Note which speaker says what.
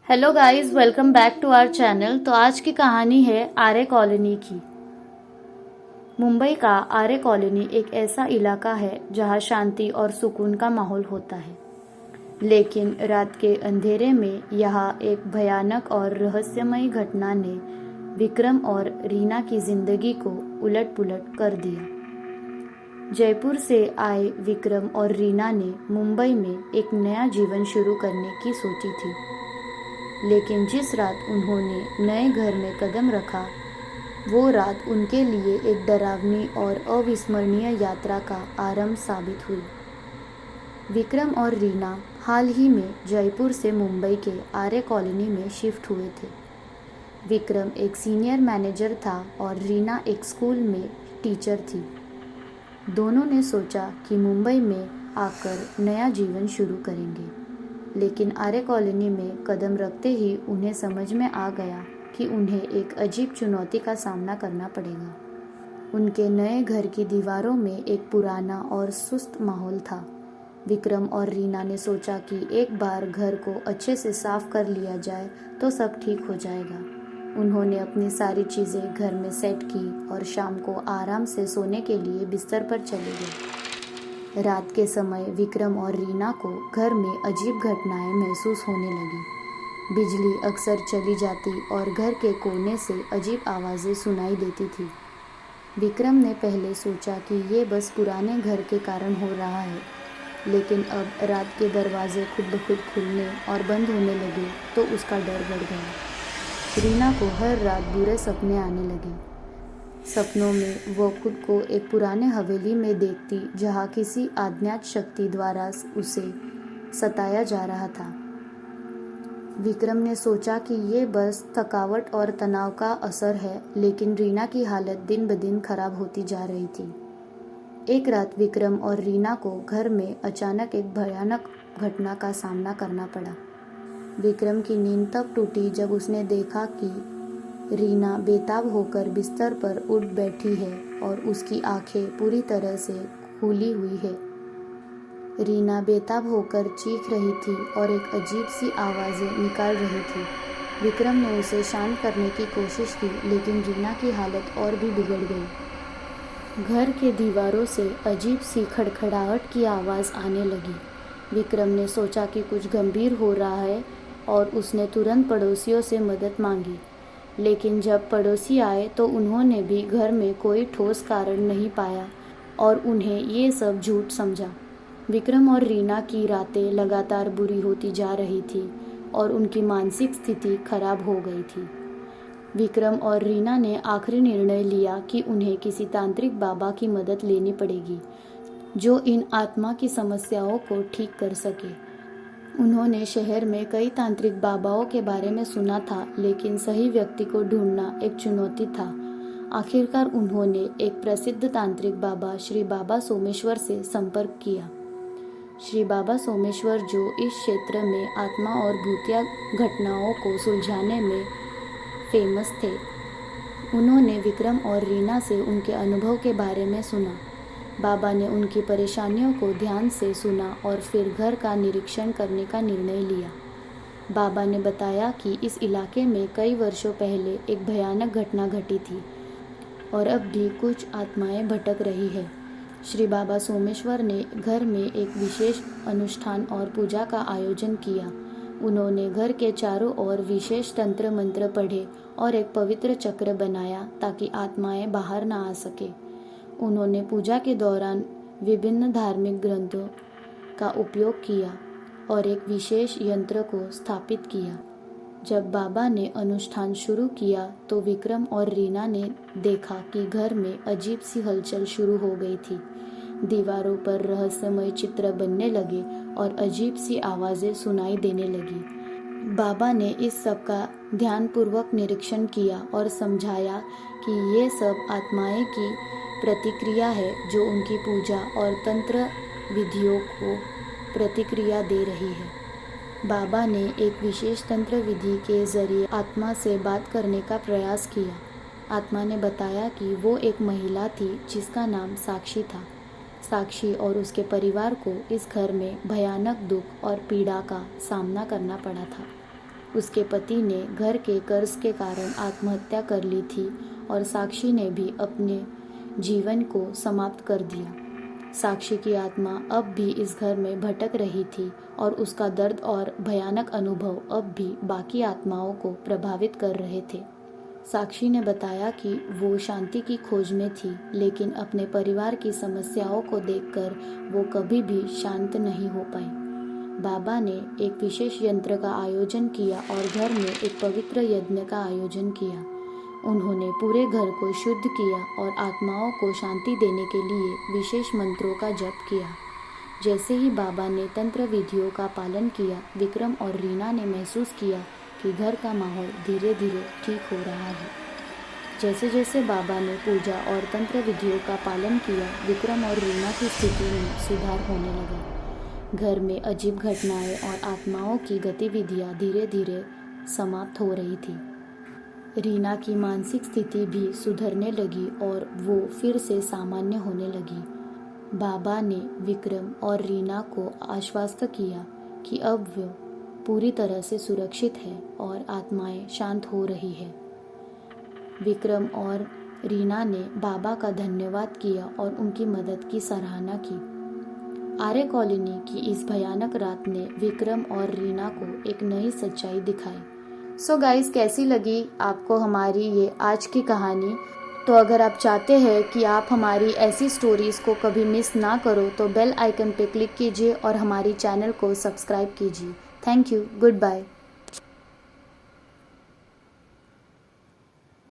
Speaker 1: Hello guys, welcome back to our channel. तो आज की कहानी है आर्य कॉलोनी की। मुंबई का आर्य कॉलोनी एक ऐसा इलाका है जहां शांति और सुकून का माहौल होता है, लेकिन रात के अंधेरे में यहाँ एक भयानक और रहस्यमयी घटना ने विक्रम और रीना की जिंदगी को उलट-पुलट कर दिया। जयपुर से आए विक्रम और रीना ने मुंबई में एक नया जीवन शुरू करने की सोची थी, लेकिन जिस रात उन्होंने नए घर में कदम रखा, वो रात उनके लिए एक डरावनी और अविस्मरणीय यात्रा का आरंभ साबित हुई। विक्रम और रीना हाल ही में जयपुर से मुंबई के आर्य कॉलोनी में शिफ्ट हुए थे। विक्रम एक सीनियर मैनेजर था और रीना एक स्कूल में टीचर थी। दोनों ने सोचा कि मुंबई में आकर नया जीवन शुरू करेंगे, लेकिन आर्य कॉलोनी में कदम रखते ही उन्हें समझ में आ गया कि उन्हें एक अजीब चुनौती का सामना करना पड़ेगा। उनके नए घर की दीवारों में एक पुराना और सुस्त माहौल था। विक्रम और रीना ने सोचा कि एक बार घर को अच्छे से साफ कर लिया जाए तो सब ठीक हो जाएगा। उन्होंने अपनी सारी चीज़ें घर में सेट की और शाम को आराम से सोने के लिए बिस्तर पर चले गए। रात के समय विक्रम और रीना को घर में अजीब घटनाएं महसूस होने लगी। बिजली अक्सर चली जाती और घर के कोने से अजीब आवाज़ें सुनाई देती थी। विक्रम ने पहले सोचा कि ये बस पुराने घर के कारण हो रहा है, लेकिन अब रात के दरवाजे खुद ब खुद खुलने और बंद होने लगे तो उसका डर बढ़ गया। रीना को हर रात बुरे सपने आने लगे। सपनों में वो खुद को एक पुराने हवेली में देखती जहाँ किसी अज्ञात शक्ति द्वारा उसे सताया जा रहा था। विक्रम ने सोचा कि ये बस थकावट और तनाव का असर है, लेकिन रीना की हालत दिन ब दिन खराब होती जा रही थी। एक रात विक्रम और रीना को घर में अचानक एक भयानक घटना का सामना करना पड़ा। विक्रम की नींद तब टूटी जब उसने देखा कि रीना बेताब होकर बिस्तर पर उठ बैठी है और उसकी आंखें पूरी तरह से खुली हुई है। रीना बेताब होकर चीख रही थी और एक अजीब सी आवाज़ें निकाल रही थी। विक्रम ने उसे शांत करने की कोशिश की, लेकिन रीना की हालत और भी बिगड़ गई। घर के दीवारों से अजीब सी खड़खड़ाहट की आवाज़ आने लगी। विक्रम ने सोचा कि कुछ गंभीर हो रहा है और उसने तुरंत पड़ोसियों से मदद मांगी, लेकिन जब पड़ोसी आए तो उन्होंने भी घर में कोई ठोस कारण नहीं पाया और उन्हें ये सब झूठ समझा। विक्रम और रीना की रातें लगातार बुरी होती जा रही थी और उनकी मानसिक स्थिति खराब हो गई थी। विक्रम और रीना ने आखिरी निर्णय लिया कि उन्हें किसी तांत्रिक बाबा की मदद लेनी पड़ेगी, जो इन आत्मा की समस्याओं को ठीक कर सके। उन्होंने शहर में कई तांत्रिक बाबाओं के बारे में सुना था, लेकिन सही व्यक्ति को ढूंढना एक चुनौती था। आखिरकार उन्होंने एक प्रसिद्ध तांत्रिक बाबा श्री बाबा सोमेश्वर से संपर्क किया। श्री बाबा सोमेश्वर, जो इस क्षेत्र में आत्मा और भूतिया घटनाओं को सुलझाने में फेमस थे, उन्होंने विक्रम और रीना से उनके अनुभव के बारे में सुना। बाबा ने उनकी परेशानियों को ध्यान से सुना और फिर घर का निरीक्षण करने का निर्णय लिया। बाबा ने बताया कि इस इलाके में कई वर्षों पहले एक भयानक घटना घटी थी और अब भी कुछ आत्माएं भटक रही है। श्री बाबा सोमेश्वर ने घर में एक विशेष अनुष्ठान और पूजा का आयोजन किया। उन्होंने घर के चारों ओर विशेष तंत्र मंत्र पढ़े और एक पवित्र चक्र बनाया ताकि आत्माएं बाहर न आ सके। उन्होंने पूजा के दौरान विभिन्न धार्मिक ग्रंथों का उपयोग किया और एक विशेष यंत्र को स्थापित किया। जब बाबा ने अनुष्ठान शुरू किया तो विक्रम और रीना ने देखा कि घर में अजीब सी हलचल शुरू हो गई थी। दीवारों पर रहस्यमय चित्र बनने लगे और अजीब सी आवाज़ें सुनाई देने लगी। बाबा ने इस सब का ध्यानपूर्वक निरीक्षण किया और समझाया कि ये सब आत्माएं की प्रतिक्रिया है, जो उनकी पूजा और तंत्र विधियों को प्रतिक्रिया दे रही है। बाबा ने एक विशेष तंत्र विधि के जरिए आत्मा से बात करने का प्रयास किया। आत्मा ने बताया कि वो एक महिला थी जिसका नाम साक्षी था। साक्षी और उसके परिवार को इस घर में भयानक दुख और पीड़ा का सामना करना पड़ा था। उसके पति ने घर के कर्ज के कारण आत्महत्या कर ली थी और साक्षी ने भी अपने जीवन को समाप्त कर दिया। साक्षी की आत्मा अब भी इस घर में भटक रही थी और उसका दर्द और भयानक अनुभव अब भी बाकी आत्माओं को प्रभावित कर रहे थे। साक्षी ने बताया कि वो शांति की खोज में थी, लेकिन अपने परिवार की समस्याओं को देखकर वो कभी भी शांत नहीं हो पाई। बाबा ने एक विशेष यंत्र का आयोजन किया और घर में एक पवित्र यज्ञ का आयोजन किया। उन्होंने पूरे घर को शुद्ध किया और आत्माओं को शांति देने के लिए विशेष मंत्रों का जप किया। जैसे ही बाबा ने तंत्र विधियों का पालन किया, विक्रम और रीना ने महसूस किया कि घर का माहौल धीरे धीरे ठीक हो रहा है। जैसे जैसे बाबा ने पूजा और तंत्र विधियों का पालन किया, विक्रम और रीना की स्थिति में सुधार होने लगा। घर में अजीब घटनाएं और आत्माओं की गतिविधियां धीरे धीरे समाप्त हो रही थी। रीना की मानसिक स्थिति भी सुधरने लगी और वो फिर से सामान्य होने लगी। बाबा ने विक्रम और रीना को आश्वस्त किया कि अब वो पूरी तरह से सुरक्षित है और आत्माएं शांत हो रही है। विक्रम और रीना ने बाबा का धन्यवाद किया और उनकी मदद की सराहना की। आर्य कॉलोनी की इस भयानक रात ने विक्रम और रीना को एक नई सच्चाई दिखाई। सो गाइस, कैसी लगी आपको हमारी ये आज की कहानी? तो अगर आप चाहते हैं कि आप हमारी ऐसी स्टोरीज़ को कभी मिस ना करो तो बेल आइकन पे क्लिक कीजिए और हमारी चैनल को सब्सक्राइब कीजिए। Thank you, good bye.